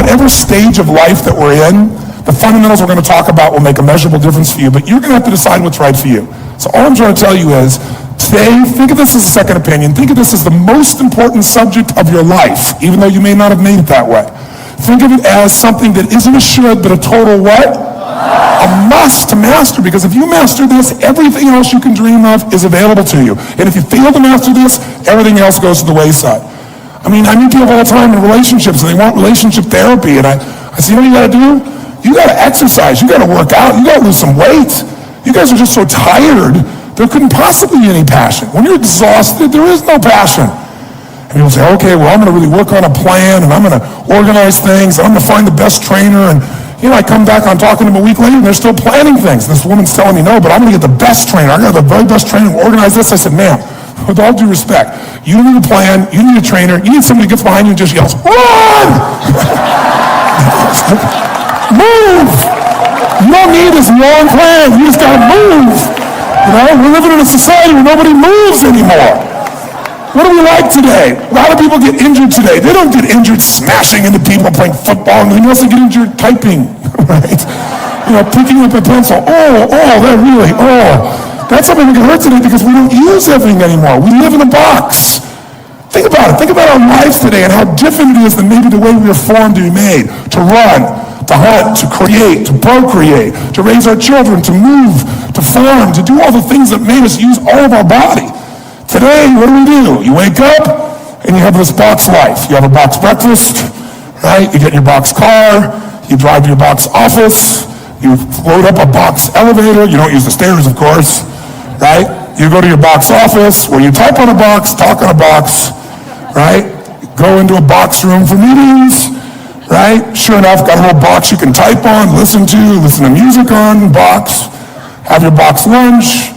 whatever stage of life that we're in, the fundamentals we're going to talk about will make a measurable difference for you, but you're going to have to decide what's right for you. So all I'm trying to tell you is, today, think of this as a second opinion. Think of this as the most important subject of your life, even though you may not have made it that way. Think of it as something that isn't a should, but a total what? A must to master, because if you master this, everything else you can dream of is available to you. And if you fail to master this, everything else goes to the wayside. I mean, I meet people all the time in relationships, and they want relationship therapy, and I say, you know what you gotta do? You gotta exercise, you gotta work out, you gotta lose some weight. You guys are just so tired, there couldn't possibly be any passion. When you're exhausted, there is no passion. And people say, okay, well, I'm gonna really work on a plan, and I'm gonna organize things, and I'm gonna find the best trainer, and I come back on talking to them a week later, and they're still planning things. This woman's telling me, no, but I'm gonna get the best trainer. I got the very best trainer, organize this. I said, ma'am, with all due respect, you need a plan, you need a trainer, you need somebody who gets behind you and just yells, run! Move! You don't need this long plan, you just gotta move. We're living in a society where nobody moves anymore. What do we like today? A lot of people get injured today. They don't get injured smashing into people playing football, and they mostly get injured typing, right? Picking up a pencil. That's something that can hurt today because we don't use everything anymore. We live in a box. Think about it. Think about our lives today and how different it is than maybe the way we were formed to be made, to run, to hunt, to create, to procreate, to raise our children, to move, to farm, to do all the things that made us use all of our body. Today, what do? You wake up and you have this box life. You have a box breakfast, right? You get in your box car, you drive to your box office, you load up a box elevator. You don't use the stairs, of course, right? You go to your box office where you type on a box, talk on a box, right? Go into a box room for meetings, right? Sure enough, got a little box you can type on, listen to music on, box, have your box lunch,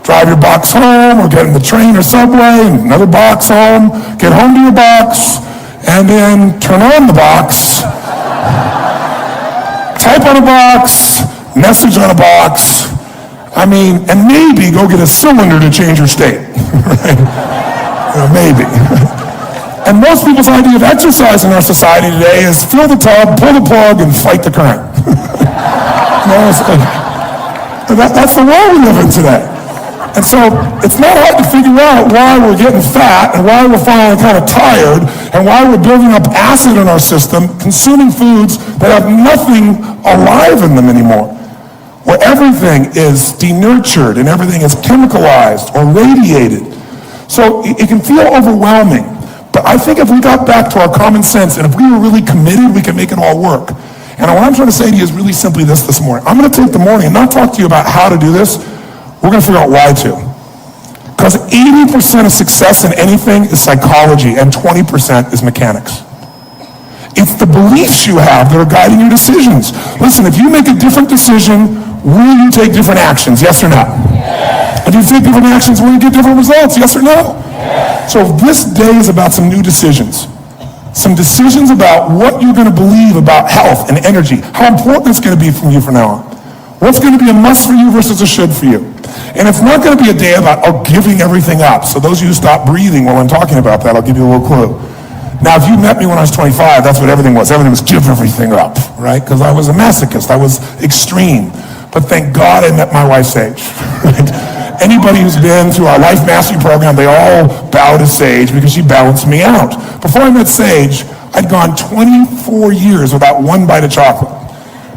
drive your box home, or get in the train or subway, another box home, get home to your box, and then turn on the box, type on a box, message on a box, and maybe go get a cylinder to change your state, right? Maybe. And most people's idea of exercise in our society today is fill the tub, pull the plug, and fight the current. That's the world we live in today. And so it's not hard to figure out why we're getting fat and why we're finally kind of tired and why we're building up acid in our system, consuming foods that have nothing alive in them anymore, where everything is denurtured and everything is chemicalized or radiated. So it can feel overwhelming. But I think if we got back to our common sense and if we were really committed, we could make it all work. And what I'm trying to say to you is really simply this morning. I'm going to take the morning and not talk to you about how to do this. We're going to figure out why to. Because 80% of success in anything is psychology and 20% is mechanics. It's the beliefs you have that are guiding your decisions. Listen, if you make a different decision, will you take different actions? Yes or no? Yes. If you take different actions, will you get different results? Yes or no? Yes. So this day is about some new decisions. Some decisions about what you're going to believe about health and energy, how important it's going to be from you from now on. What's going to be a must for you versus a should for you. And it's not going to be a day about giving everything up. So those of you who stop breathing while I'm talking about that, I'll give you a little clue. Now, if you met me when I was 25, that's what everything was. Everything was give everything up, right? Because I was a masochist. I was extreme. But thank God I met my wife, Sage. Right? Anybody who's been through our Life Mastery program, they all bow to Sage because she balanced me out. Before I met Sage, I'd gone 24 years without one bite of chocolate.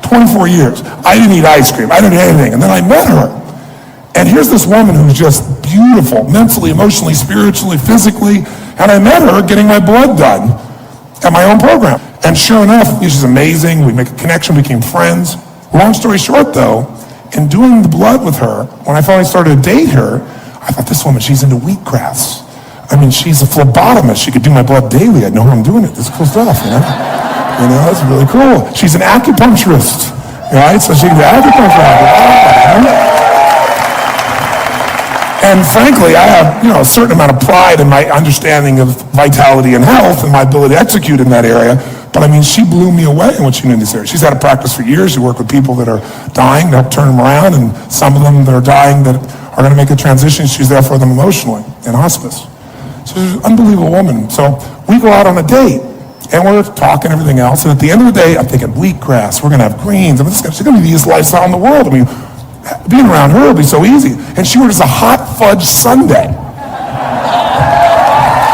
24 years. I didn't eat ice cream. I didn't eat anything. And then I met her. And here's this woman who's just beautiful, mentally, emotionally, spiritually, physically. And I met her getting my blood done at my own program. And sure enough, she's amazing. We make a connection, became friends. Long story short, though, in doing the blood with her, when I finally started to date her, I thought, this woman, she's into wheatgrass. She's a phlebotomist. She could do my blood daily. I know how I'm doing it. This is cool stuff, that's really cool. She's an acupuncturist, right? So she can do acupuncture. And frankly, I have, a certain amount of pride in my understanding of vitality and health and my ability to execute in that area. But she blew me away in what she knew in this area. She's had a practice for years. She worked with people that are dying to help turn them around, and some of them that are dying that are going to make a transition. She's there for them emotionally in hospice. So she's an unbelievable woman. So we go out on a date. And we're talking everything else. And at the end of the day, I'm thinking wheatgrass, we're going to have greens. I mean, she's going to be the easiest lifestyle in the world. I mean, being around her will be so easy. And she orders a hot fudge sundae.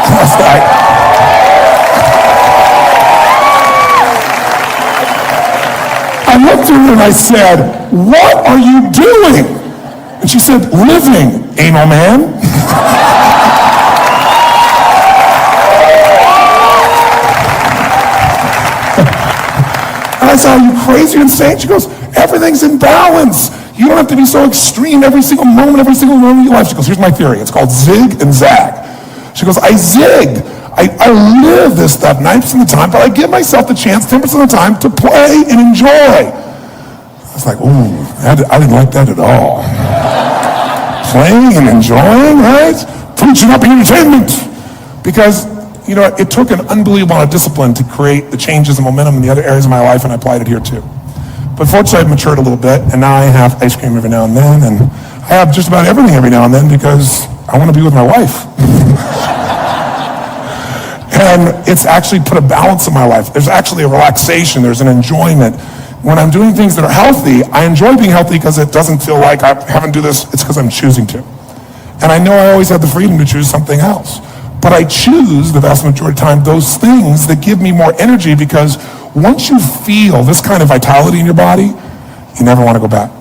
I was like, I looked at her and I said, what are you doing? And she said, living, anal man. And I said, are you crazy or insane? She goes, everything's in balance. You don't have to be so extreme every single moment of your life. She goes, here's my theory. It's called zig and zag. She goes, I zig. I live this stuff 90% of the time, but I give myself the chance 10% of the time to play and enjoy. I was like, ooh, I didn't like that at all. Playing and enjoying, right? Preaching up entertainment. Because, you know, it took an unbelievable amount of discipline to create the changes and momentum in the other areas of my life, and I applied it here too. But fortunately, I've matured a little bit, and now I have ice cream every now and then, and I have just about everything every now and then because I want to be with my wife. And it's actually put a balance in my life. There's actually a relaxation. There's an enjoyment. When I'm doing things that are healthy, I enjoy being healthy because it doesn't feel like I haven't do this. It's because I'm choosing to. And I know I always have the freedom to choose something else. But I choose the vast majority of the time those things that give me more energy, because once you feel this kind of vitality in your body, you never want to go back.